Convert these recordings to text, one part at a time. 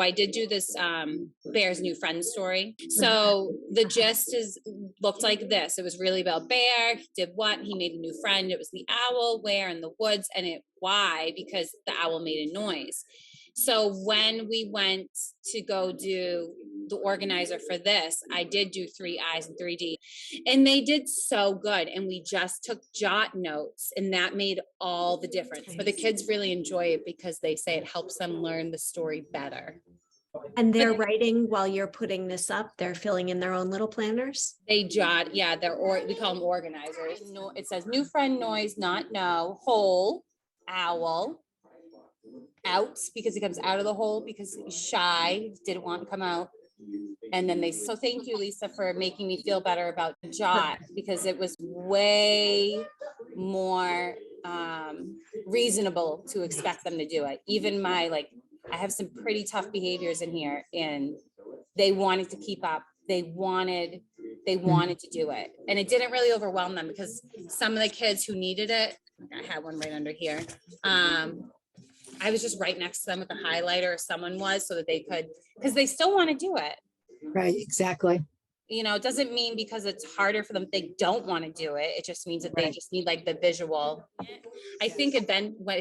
I did do this Bear's new friend story. So the gist looked like this. It was really about Bear. He did what? He made a new friend. It was the owl, where in the woods, and why? Because the owl made a noise. So when we went to go do the organizer for this, I did do 3 eyes in 3D, and they did so good. And we just took jot notes, and that made all the difference. But the kids really enjoy it because they say it helps them learn the story better. And they're writing while you're putting this up. They're filling in their own little planners. They jot, yeah. We call them organizers. No, it says new friend, noise, not no, hole, owl, out because he comes out of the hole because he's shy, didn't want to come out. And then so thank you, Lisa, for making me feel better about jot, because it was way more reasonable to expect them to do it. Even I have some pretty tough behaviors in here, and they wanted to keep up. They wanted to do it. And it didn't really overwhelm them, because some of the kids who needed it, I had one right under here. I was just right next to them with a highlighter, or someone was, so that they could, because they still want to do it. Right, exactly. You know, it doesn't mean because it's harder for them, they don't want to do it. It just means that they just need like the visual. I think if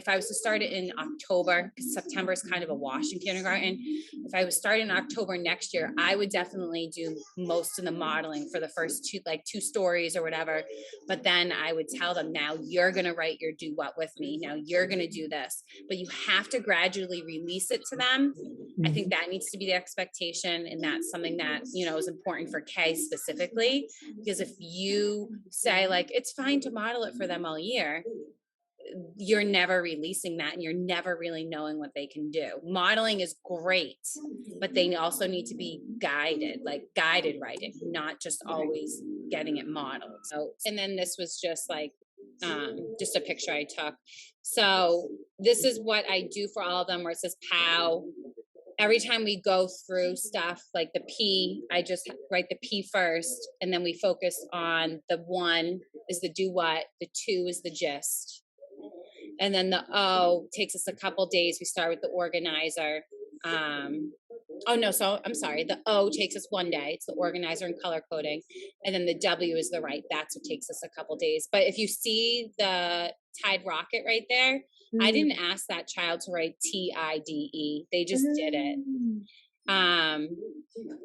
I was to start it in October, because September is kind of a wash in kindergarten. If I was starting in October next year, I would definitely do most of the modeling for the first two stories or whatever. But then I would tell them, now you're going to write your do what with me. Now you're going to do this, but you have to gradually release it to them. I think that needs to be the expectation. And that's something that, is important for K specifically, because if you say it's fine to model it for them all year, you're never releasing that, and you're never really knowing what they can do. Modeling is great, but they also need to be guided writing, not just always getting it modeled. So, and then this was just just a picture I took. So this is what I do for all of them, where it says POW. Every time we go through stuff like the P, I just write the P first, and then we focus on the 1 is the do what, the 2 is the gist. And then the O takes us a couple days. We start with the organizer. So I'm sorry. The O takes us 1 day. It's the organizer and color coding. And then the W is the write. That's what takes us a couple days. But if you see the Tide Rocket right there, I didn't ask that child to write TIDE. They just did it. And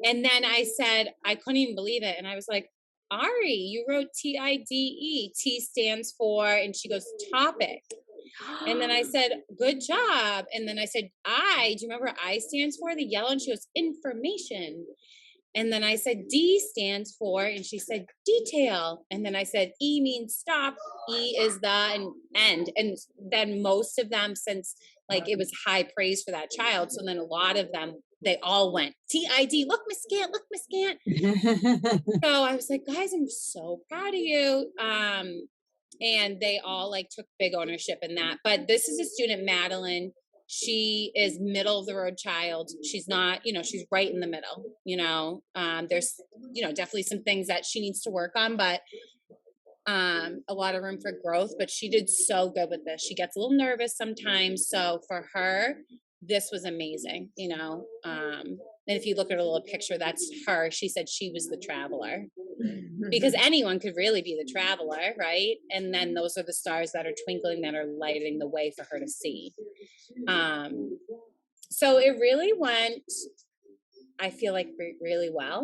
then I said, I couldn't even believe it. And I was like, Ari, you wrote TIDE. T stands for, and she goes, topic. And then I said, good job. And then I said, do you remember what I stands for? The yellow. And she goes, information. And then I said, D stands for, and she said, detail. And then I said, E means stop. E is the end. And then most of them, since it was high praise for that child, so then a lot of them, they all went, TID, look, Miss Scant, look, Miss Scant. So I was like, guys, I'm so proud of you. And they all took big ownership in that. But this is a student, Madeline. She is middle of the road child. She's not, she's right in the middle, there's, definitely some things that she needs to work on, but a lot of room for growth. But she did so good with this. She gets a little nervous sometimes. So for her, this was amazing, and if you look at a little picture, that's her. She said she was the traveler, because anyone could really be the traveler, right? And then those are the stars that are twinkling, that are lighting the way for her to see. So it really went, I feel really well.